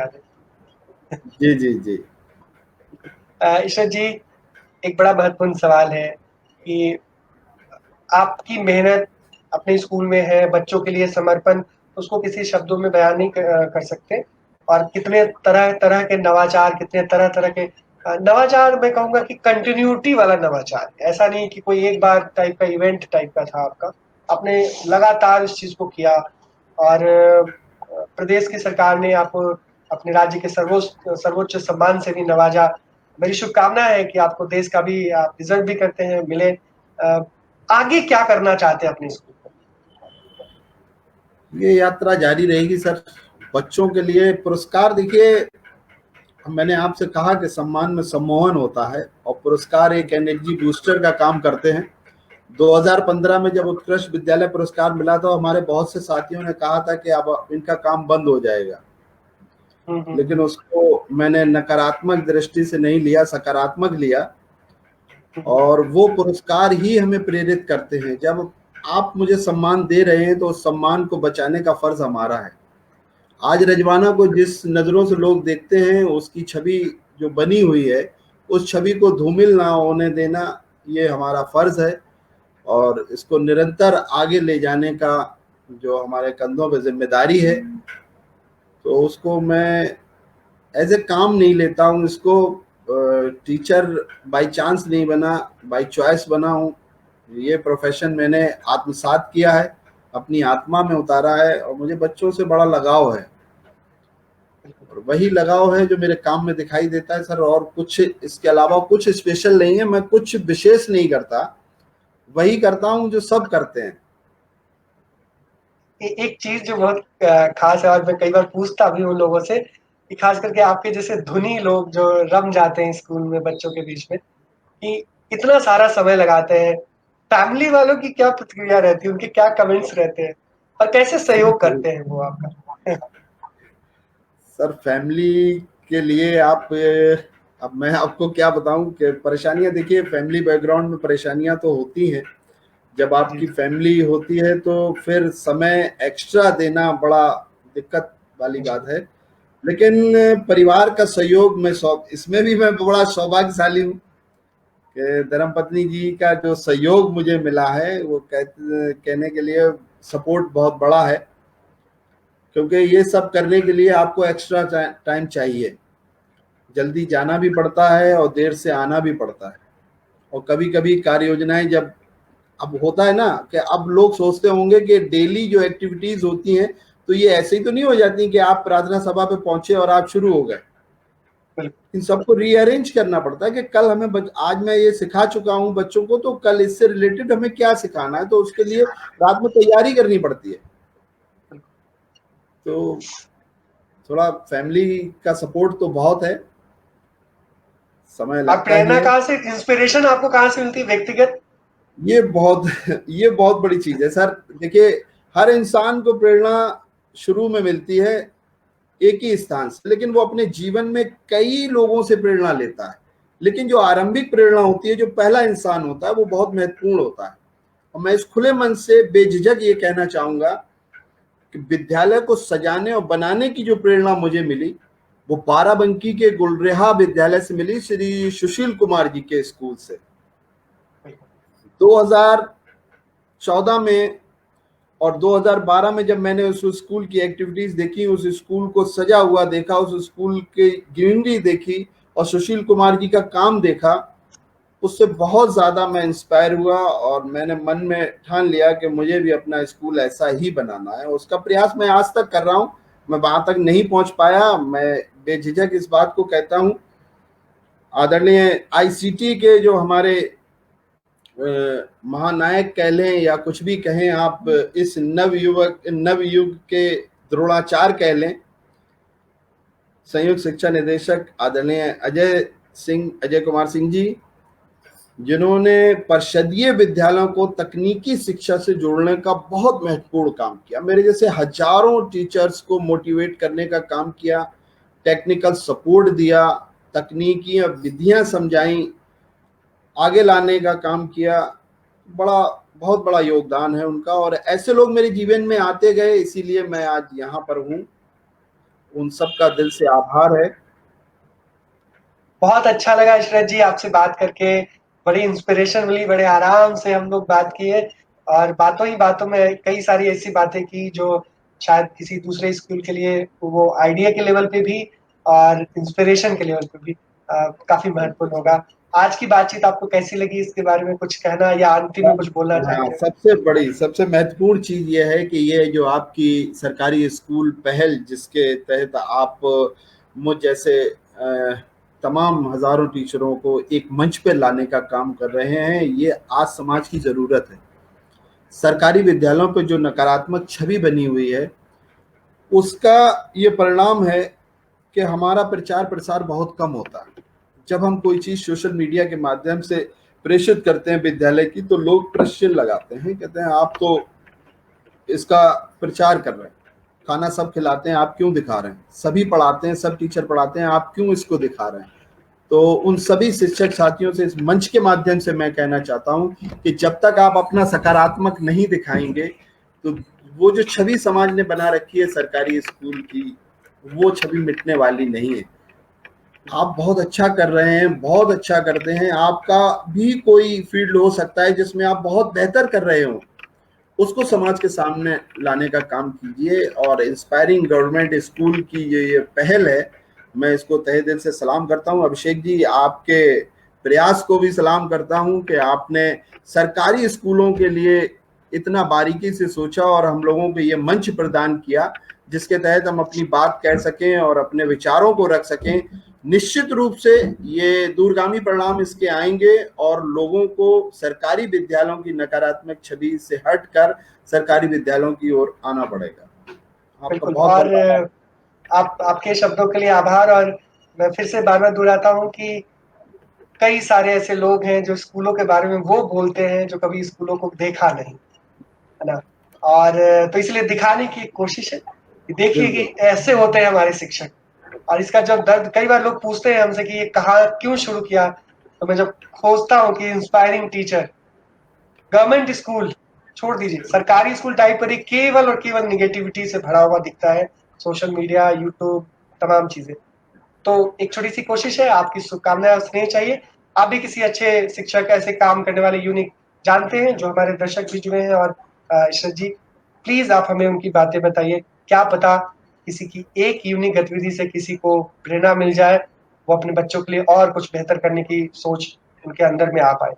जी जी जी। ईश्वर जी, एक बड़ा महत्वपूर्ण सवाल है कि आपकी मेहनत अपने स्कूल में है, बच्चों के लिए समर्पण, उसको किसी शब्दों में बयान नहीं कर सकते। और कितने तरह-तरह के नवाचार, कितने तरह-तरह के नवाचार, मैं कहूँगा कि कंटिन्यूटी वाला नवाचार। ऐसा नहीं कि कोई एक बार टाइप का इवेंट टाइप का था आपका। आपने लगातार इस चीज़ को किया और प्रदेश की सरकार ने आपको अपने राज्य के सर्वोच्च सम्मान से भी नवाजा। मेरी शुभकामना है कि आपको देश का भी आप डिज़र्व भी करते हैं, मिले। आगे क्या करना चाहते हैं अपने स्कूल में? ये यात्रा जारी रहेगी सर। बच्चों के लिए पुरस्कार, देखिए मैंने आपसे कहा कि सम्मान में सम्मोहन होता है और पुरस्कार एक एनर्जी बूस्टर का काम करते हैं। 2015 में जब उत्कृष्ट विद्यालय पुरस्कार मिला तो हमारे बहुत से साथियों ने कहा था कि अब इनका काम बंद हो जाएगा, लेकिन उसको मैंने नकारात्मक दृष्टि से नहीं लिया, सकारात्मक लिया। और वो पुरस्कार ही हमें प्रेरित करते हैं। जब आप मुझे सम्मान दे रहे हैं तो उस सम्मान को बचाने का फर्ज हमारा है। आज रजवाना को जिस नजरों से लोग देखते हैं, उसकी छवि जो बनी हुई है, उस छवि को धूमिल ना होने देना, ये हमारा फर्ज है। और इसको निरंतर आगे ले जाने का जो हमारे कंधों पे जिम्मेदारी है, तो उसको मैं एज ए काम नहीं लेता हूँ। इसको टीचर बाय चांस नहीं बना, बाय चॉइस बना हूँ। ये प्रोफेशन मैंने आत्मसात किया है, अपनी आत्मा में उतारा है, और मुझे बच्चों से बड़ा लगाव है। और वही लगाव है जो मेरे काम में दिखाई देता है सर। और कुछ इसके अलावा कुछ स्पेशल नहीं है, मैं कुछ विशेष नहीं करता, वही करता हूँ जो सब करते हैं। एक चीज़ जो बहुत खास है और मैं कई बार पूछता भी हूँ लोगों से कि खास करके आपके जैसे धुनी लोग जो रम जाते हैं स्कूल में बच्चों के बीच में, कि इतना सारा समय लगाते हैं, फैमिली वालों की क्या प्रतिक्रिया रहती है, उनके क्या कमेंट्स रहते हैं और कैसे सहयोग करते हैं वो आपका? सर फैमिली के लिए आप अब मैं आपको क्या बताऊं कि परेशानियां, देखिए फैमिली बैकग्राउंड में परेशानियां तो होती हैं। जब जी। आपकी फैमिली होती है तो फिर समय एक्स्ट्रा देना बड़ा दिक्कत वाली जी। बात है। लेकिन परिवार का सहयोग में इसमें भी मैं बड़ा सौभाग्यशाली हूँ कि धर्मपत्नी जी का जो सहयोग मुझे मिला है, वो कहने के लिए सपोर्ट बहुत बड़ा है। क्योंकि ये सब करने के लिए आपको एक्स्ट्रा टाइम चाहिए, जल्दी जाना भी पड़ता है और देर से आना भी पड़ता है। और कभी कभी कार्य योजनाएं जब, अब होता है ना कि अब लोग सोचते होंगे कि डेली जो एक्टिविटीज होती हैं तो ये ऐसे ही तो नहीं हो जाती कि आप प्रार्थना सभा पे पहुंचे और आप शुरू हो गए। इन सबको रीअरेंज करना पड़ता है कि कल हमें आज मैं ये सिखा चुका हूं बच्चों को, तो कल इससे रिलेटेड हमें क्या सिखाना है, तो उसके लिए रात में तैयारी करनी पड़ती है। तो थोड़ा फैमिली का सपोर्ट तो बहुत है, समय और लगता ही प्रेरणा है। कहाँ से, इंस्पिरेशन आपको कहाँ से मिलती है व्यक्तिगत? ये बहुत ये बहुत बड़ी चीज है सर। देखिए हर इंसान को प्रेरणा शुरू में मिलती है एक ही स्थान से, लेकिन वो अपने जीवन में कई लोगों से प्रेरणा लेता है। लेकिन जो आरंभिक प्रेरणा होती है, जो पहला इंसान होता है, वो बहुत महत्वपूर्ण होता है। और मैं इस खुले मन से बेझिझक ये कहना चाहूंगा कि विद्यालय को सजाने और बनाने की जो प्रेरणा मुझे मिली, वो बाराबंकी के गुलरेहा विद्यालय से मिली, श्री सुशील कुमार जी के स्कूल से। 2014 में और 2012 में जब मैंने उस स्कूल की एक्टिविटीज देखी, उस स्कूल को सजा हुआ देखा, उस स्कूल की ग्रीनरी देखी और सुशील कुमार जी का काम देखा, उससे बहुत ज्यादा मैं इंस्पायर हुआ। और मैंने मन में ठान लिया कि मुझे भी अपना स्कूल ऐसा ही बनाना है। उसका प्रयास मैं आज तक कर रहा हूँ। मैं वहां तक नहीं पहुंच पाया, मैं बेझिझक इस बात को कहता हूँ। आदरणीय आईसीटी के जो हमारे महानायक कह लें या कुछ भी कहें आप, इस नवयुग के द्रोणाचार्य कह लें, संयुक्त शिक्षा निदेशक आदरणीय अजय कुमार सिंह जी, जिन्होंने परिषदीय विद्यालयों को तकनीकी शिक्षा से जोड़ने का बहुत महत्वपूर्ण काम किया, मेरे जैसे हजारों टीचर्स को मोटिवेट करने का काम किया, टेक्निकल सपोर्ट दिया, तकनीकी विधियां समझाई, आगे लाने का काम किया। बड़ा बहुत बड़ा योगदान है उनका। और ऐसे लोग मेरे जीवन में आते गए, इसीलिए मैं आज यहाँ पर हूँ। उन सब का दिल से आभार है। बहुत अच्छा लगा इशरत जी आपसे बात करके, बड़ी इंस्पिरेशन मिली, बड़े आराम से हम लोग बात किए और बातों ही बातों में कई सारी ऐसी बातें की जो शायद किसी दूसरे स्कूल के लिए वो आइडिया के लेवल पे भी और इंस्पिरेशन के लेवल पे भी काफी महत्वपूर्ण होगा। आज की बातचीत आपको कैसी लगी, इसके बारे में कुछ कहना या अंतिम में कुछ बोलना हाँ, चाहेंगे? सबसे महत्वपूर्ण चीज ये है कि ये जो आपकी सरकारी स्कूल पहल, जिसके तहत आप मुझ जैसे तमाम हजारों टीचरों को एक मंच पे लाने का काम कर रहे हैं, ये आज समाज की जरूरत है। सरकारी विद्यालयों पे जो नकारात्मक छवि बनी हुई है, उसका ये परिणाम है कि हमारा प्रचार प्रसार बहुत कम होता है। जब हम कोई चीज सोशल मीडिया के माध्यम से प्रेषित करते हैं विद्यालय की, तो लोग प्रश्न लगाते हैं, कहते हैं आप तो इसका प्रचार कर रहे हैं, खाना सब खिलाते हैं, आप क्यों दिखा रहे हैं, सभी पढ़ाते हैं, सब टीचर पढ़ाते हैं, आप क्यों इसको दिखा रहे हैं। तो उन सभी शिक्षक साथियों से इस मंच के माध्यम से मैं कहना चाहता हूं कि जब तक आप अपना सकारात्मक नहीं दिखाएंगे, तो वो जो छवि समाज ने बना रखी है सरकारी स्कूल की, वो छवि मिटने वाली नहीं है। आप बहुत अच्छा कर रहे हैं, बहुत अच्छा करते हैं, आपका भी कोई फील्ड हो सकता है जिसमें आप बहुत बेहतर कर रहे हो, उसको समाज के सामने लाने का काम कीजिए। और इंस्पायरिंग गवर्नमेंट स्कूल की ये पहल है, मैं इसको तहे दिल से सलाम करता हूं। अभिषेक जी, आपके प्रयास को भी सलाम करता हूं कि आपने सरकारी स्कूलों के लिए इतना बारीकी से सोचा और हम लोगों को ये मंच प्रदान किया, जिसके तहत हम अपनी बात कह सकें और अपने विचारों को रख सकें। निश्चित रूप से ये दूरगामी परिणाम इसके आएंगे और लोगों को सरकारी विद्यालयों की नकारात्मक छवि से हटकर सरकारी विद्यालयों की ओर आना पड़ेगा। आपका बिल्कुल। बहुत और बहुत आपके शब्दों के लिए आभार। और मैं फिर से बार-बार दोहराता हूँ कि कई सारे ऐसे लोग हैं जो स्कूलों के बारे में वो बोलते हैं जो कभी स्कूलों को देखा नहीं, है ना? और तो इसलिए दिखाने की कोशिश है कि देखिए कि बिल्कुल ऐसे होते हैं हमारे शिक्षक। और इसका जब दर्द, कई बार लोग पूछते हैं हमसे कि ये कहाँ क्यों शुरू किया, तो मैं जब खोजता हूँ कि इंस्पायरिंग टीचर, गवर्नमेंट स्कूल छोड़ दीजिए, सरकारी स्कूल टाइप पर ही केवल और केवल निगेटिविटी से भरा हुआ दिखता है, सोशल मीडिया, यूट्यूब, तमाम चीजें। तो एक छोटी सी कोशिश है, आपकी शुभकामनाएं और स्नेह चाहिए। आप भी किसी अच्छे शिक्षक, ऐसे काम करने वाले यूनिक जानते हैं जो हमारे दर्शक भी जुड़े हैं, और इशरत जी प्लीज आप हमें उनकी बातें बताइए। क्या पता किसी की एक यूनिक गतिविधि से किसी को प्रेरणा मिल जाए, वो अपने बच्चों के लिए और कुछ बेहतर करने की सोच उनके अंदर में आ पाए।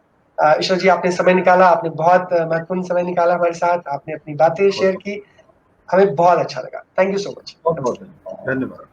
इशरत जी, आपने समय निकाला, आपने बहुत महत्वपूर्ण समय निकाला हमारे साथ, आपने अपनी बातें शेयर की, हमें बहुत अच्छा लगा। Thank you so much. बहुत बहुत धन्यवाद।